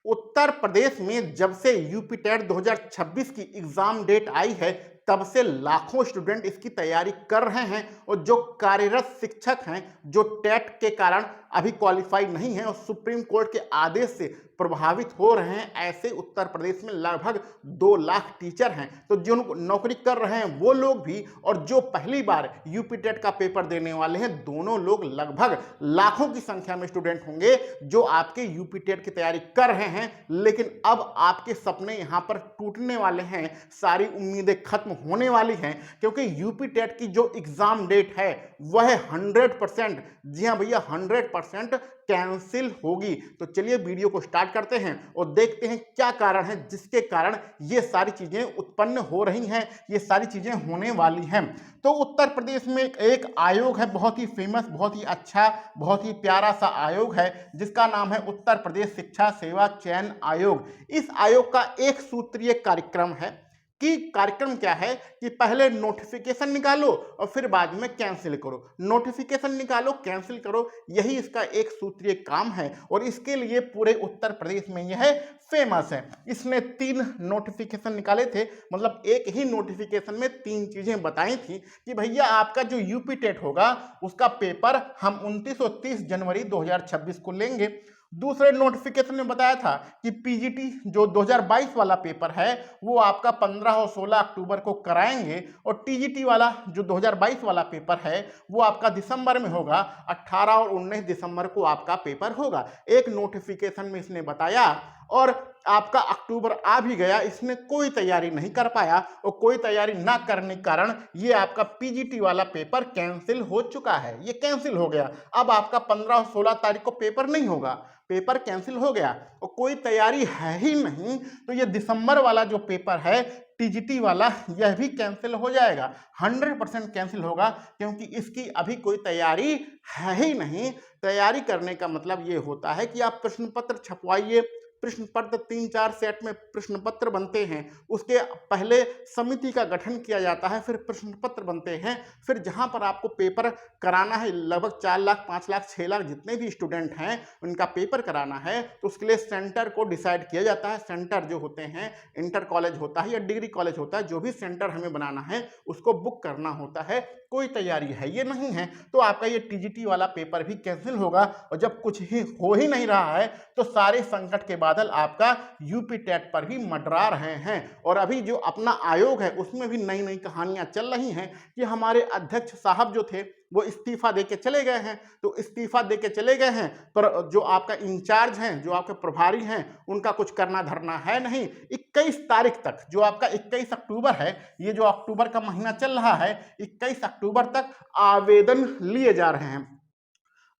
उत्तर प्रदेश में जब से यूपी टेट 2026 की एग्जाम डेट आई है तब से लाखों स्टूडेंट इसकी तैयारी कर रहे हैं और जो कार्यरत शिक्षक हैं जो टेट के कारण अभी क्वालिफाई नहीं है और सुप्रीम कोर्ट के आदेश से प्रभावित हो रहे हैं, ऐसे उत्तर प्रदेश में लगभग 2 लाख टीचर हैं। तो जो नौकरी कर रहे हैं वो लोग भी और जो पहली बार यूपी टेट का पेपर देने वाले हैं, दोनों लोग लगभग लाखों की संख्या में स्टूडेंट होंगे जो आपके यूपी टेट की तैयारी कर रहे हैं। लेकिन अब आपके सपने यहां पर टूटने वाले हैं, सारी उम्मीदें खत्म होने वाली हैं, क्योंकि यूपी टेट की जो एग्जाम डेट है वह 100%, जी हां भैया 100% कैंसिल होगी। तो चलिए वीडियो को स्टार्ट करते हैं और देखते हैं क्या कारण है जिसके कारण ये सारी चीजें उत्पन्न हो रही हैं, ये सारी चीजें होने वाली हैं। तो उत्तर प्रदेश में एक आयोग है, बहुत ही फेमस, बहुत ही अच्छा, बहुत ही प्यारा सा आयोग है जिसका नाम है उत्तर प्रदेश शिक्षा सेवा चयन आयोग। इस आयोग का एक सूत्रीय कार्यक्रम है कि कार्यक्रम क्या है कि पहले नोटिफिकेशन निकालो और फिर बाद में कैंसिल करो, नोटिफिकेशन निकालो कैंसिल करो, यही इसका एक सूत्रीय काम है और इसके लिए पूरे उत्तर प्रदेश में यह फेमस है। इसने 3 नोटिफिकेशन निकाले थे, मतलब एक ही नोटिफिकेशन में 3 चीजें बताई थी कि भैया आपका जो यूपी टेट होगा उसका पेपर हम 29 और 30 जनवरी 2026 को लेंगे। दूसरे नोटिफिकेशन में बताया था कि पीजीटी जो 2022 वाला पेपर है वो आपका 15 और 16 अक्टूबर को कराएंगे और टीजीटी वाला जो 2022 वाला पेपर है वो आपका दिसंबर में होगा, 18 और 19 दिसंबर को आपका पेपर होगा। एक नोटिफिकेशन में इसने बताया और आपका अक्टूबर आ भी गया, इसने कोई तैयारी नहीं कर पाया और कोई तैयारी ना करने के कारण ये आपका पीजीटी वाला पेपर कैंसिल हो चुका है, ये कैंसिल हो गया। अब आपका 15 और 16 तारीख को पेपर नहीं होगा, पेपर कैंसिल हो गया और कोई तैयारी है ही नहीं, तो ये दिसंबर वाला जो पेपर है टीजीटी वाला यह भी कैंसिल हो जाएगा, 100% कैंसिल होगा, क्योंकि इसकी अभी कोई तैयारी है ही नहीं। तैयारी करने का मतलब ये होता है कि आप प्रश्न पत्र छपवाइए, प्रश्न पत्र 3-4 सेट में प्रश्न पत्र बनते हैं, उसके पहले समिति का गठन किया जाता है, फिर प्रश्न पत्र बनते हैं, फिर जहां पर आपको पेपर कराना है, लगभग 4 लाख 5 लाख 6 लाख जितने भी स्टूडेंट हैं उनका पेपर कराना है, तो उसके लिए सेंटर को डिसाइड किया जाता है। सेंटर जो होते हैं, इंटर कॉलेज होता है या डिग्री कॉलेज होता है, जो भी सेंटर हमें बनाना है उसको बुक करना होता है। कोई तैयारी है ये नहीं है तो आपका ये टीजीटी वाला पेपर भी कैंसिल होगा और जब कुछ ही हो ही नहीं रहा है तो सारे संकट के बादल आपका यूपी टेट पर भी मंडरा रहे हैं। और अभी जो अपना आयोग है उसमें भी नई नई कहानियां चल रही हैं कि हमारे अध्यक्ष साहब जो थे वो इस्तीफा देके चले गए हैं, तो इस्तीफा देके चले गए हैं पर जो आपका इंचार्ज हैं, जो आपके प्रभारी हैं, उनका कुछ करना धरना है नहीं। 21 तारीख तक, जो आपका 21 अक्टूबर है, ये जो अक्टूबर का महीना चल रहा है, 21 अक्टूबर तक आवेदन लिए जा रहे हैं,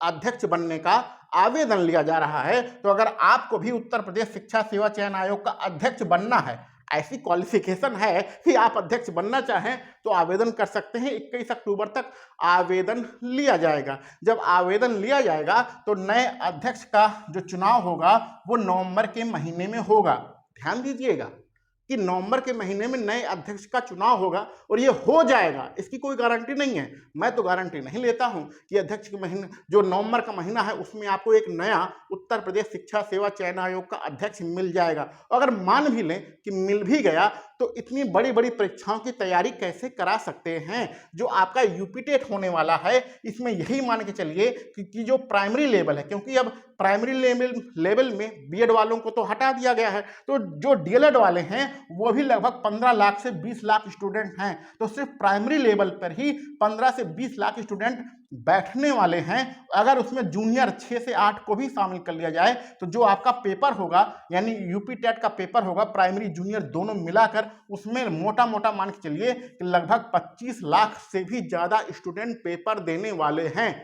अध्यक्ष बनने का आवेदन लिया जा रहा है। तो अगर आपको भी उत्तर प्रदेश शिक्षा सेवा चयन आयोग का अध्यक्ष बनना है, ऐसी क्वालिफिकेशन है कि आप अध्यक्ष बनना चाहें तो आवेदन कर सकते हैं। 21 अक्टूबर तक आवेदन लिया जाएगा। जब आवेदन लिया जाएगा तो नए अध्यक्ष का जो चुनाव होगा वो नवंबर के महीने में होगा। ध्यान दीजिएगा कि नवंबर के महीने में नए अध्यक्ष का चुनाव होगा और ये हो जाएगा, इसकी कोई गारंटी नहीं है। मैं तो गारंटी नहीं लेता हूं कि अध्यक्ष के महीने जो नवंबर का महीना है उसमें आपको एक नया उत्तर प्रदेश शिक्षा सेवा चयन आयोग का अध्यक्ष मिल जाएगा। अगर मान भी लें कि मिल भी गया तो इतनी बड़ी बड़ी परीक्षाओं की तैयारी कैसे करा सकते हैं। जो आपका यूपी टेट होने वाला है इसमें यही मान के चलिए कि जो प्राइमरी लेवल है, क्योंकि अब प्राइमरी लेवल में बीएड वालों को तो हटा दिया गया है, तो जो डीएलएड वाले हैं वो भी लगभग 15 लाख से 20 लाख स्टूडेंट हैं। तो सिर्फ प्राइमरी लेवल पर ही 15 से 20 लाख स्टूडेंट बैठने वाले हैं। अगर उसमें जूनियर 6 से 8 को भी शामिल कर लिया जाए तो जो आपका पेपर होगा, यानी यूपी टेट का पेपर होगा, प्राइमरी जूनियर दोनों मिलाकर, उसमें मोटा मोटा मान के चलिए कि लगभग 25 लाख से भी ज्यादा स्टूडेंट पेपर देने वाले हैं।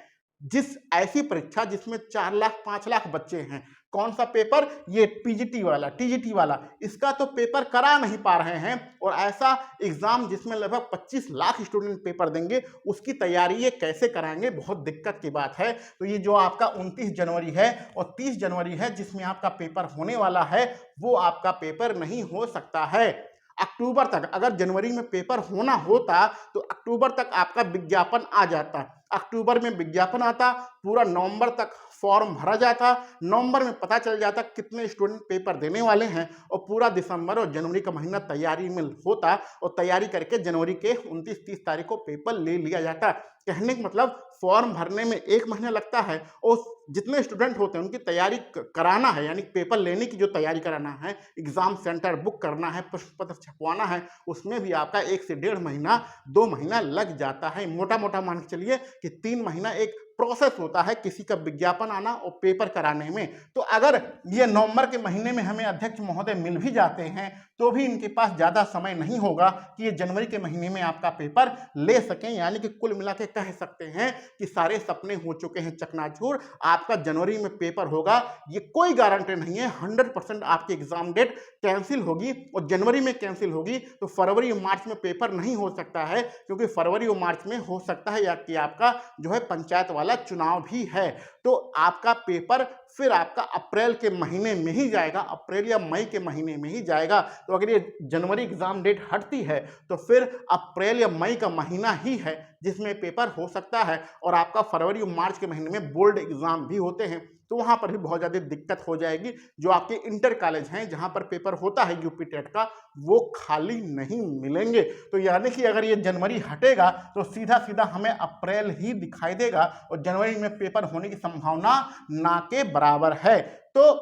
जिस ऐसी परीक्षा जिसमें 4 लाख 5 लाख बच्चे हैं, कौन सा पेपर, ये पीजीटी वाला, टीजीटी वाला, इसका तो पेपर करा नहीं पा रहे हैं। और ऐसा एग्जाम जिसमें लगभग 25 लाख स्टूडेंट पेपर देंगे, उसकी तैयारी ये कैसे कराएंगे, बहुत दिक्कत की बात है। तो ये जो आपका 29 जनवरी है और 30 जनवरी है जिसमें आपका पेपर होने वाला है, वो आपका पेपर नहीं हो सकता है। अक्टूबर तक, अगर जनवरी में पेपर होना होता तो अक्टूबर तक आपका विज्ञापन आ जाता, अक्टूबर में विज्ञापन आता, पूरा नवंबर तक फॉर्म भरा जाता, नवंबर में पता चल जाता कितने स्टूडेंट पेपर देने वाले हैं और पूरा दिसंबर और जनवरी का महीना तैयारी में होता और तैयारी करके जनवरी के 29-30 तारीख को पेपर ले लिया जाता। कहने का मतलब फॉर्म भरने में 1 महीना लगता है और जितने स्टूडेंट होते हैं उनकी तैयारी कराना है, यानी पेपर लेने की जो तैयारी कराना है, एग्जाम सेंटर बुक करना है, प्रश्न पत्र छपवाना है, उसमें भी आपका 1 से 1.5 महीना 2 महीना लग जाता है। मोटा मोटा मान के चलिए कि 3 महीना एक प्रोसेस होता है किसी का विज्ञापन आना और पेपर कराने में। तो अगर ये नवंबर के महीने में हमें अध्यक्ष महोदय मिल भी जाते हैं तो भी इनके पास ज़्यादा समय नहीं होगा कि ये जनवरी के महीने में आपका पेपर ले सकें। यानी कि कुल मिला के कह सकते हैं कि सारे सपने हो चुके हैं चकनाचूर, आपका जनवरी में पेपर होगा। ये कोई गारंटी नहीं है, 100% आपकी एग्जाम डेट कैंसिल होगी और जनवरी में कैंसिल होगी तो फरवरी मार्च में पेपर नहीं हो सकता है, क्योंकि फरवरी और मार्च में हो सकता है या कि आपका जो है पंचायत वाला चुनाव भी है। तो आपका पेपर फिर आपका अप्रैल के महीने में ही जाएगा, अप्रैल या मई के महीने में ही जाएगा। तो अगर ये जनवरी एग्जाम डेट हटती है तो फिर अप्रैल या मई का महीना ही है जिसमें पेपर हो सकता है और आपका फरवरी और मार्च के महीने में बोर्ड एग्जाम भी होते हैं। तो वहाँ पर भी बहुत ज़्यादा दिक्कत हो जाएगी। जो आपके इंटर कॉलेज हैं जहाँ पर पेपर होता है यूपी टेट का, वो खाली नहीं मिलेंगे। तो यानी कि अगर ये जनवरी हटेगा तो सीधा सीधा हमें अप्रैल ही दिखाई देगा और जनवरी में पेपर होने की संभावना ना के बराबर है। तो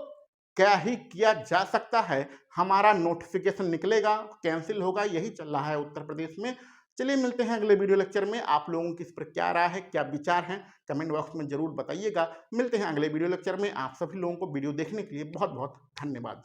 क्या ही किया जा सकता है, हमारा नोटिफिकेशन निकलेगा, कैंसिल होगा, यही चल रहा है उत्तर प्रदेश में। चलिए मिलते हैं अगले वीडियो लेक्चर में। आप लोगों की इस पर क्या राय है, क्या विचार हैं, कमेंट बॉक्स में जरूर बताइएगा। मिलते हैं अगले वीडियो लेक्चर में। आप सभी लोगों को वीडियो देखने के लिए बहुत बहुत धन्यवाद।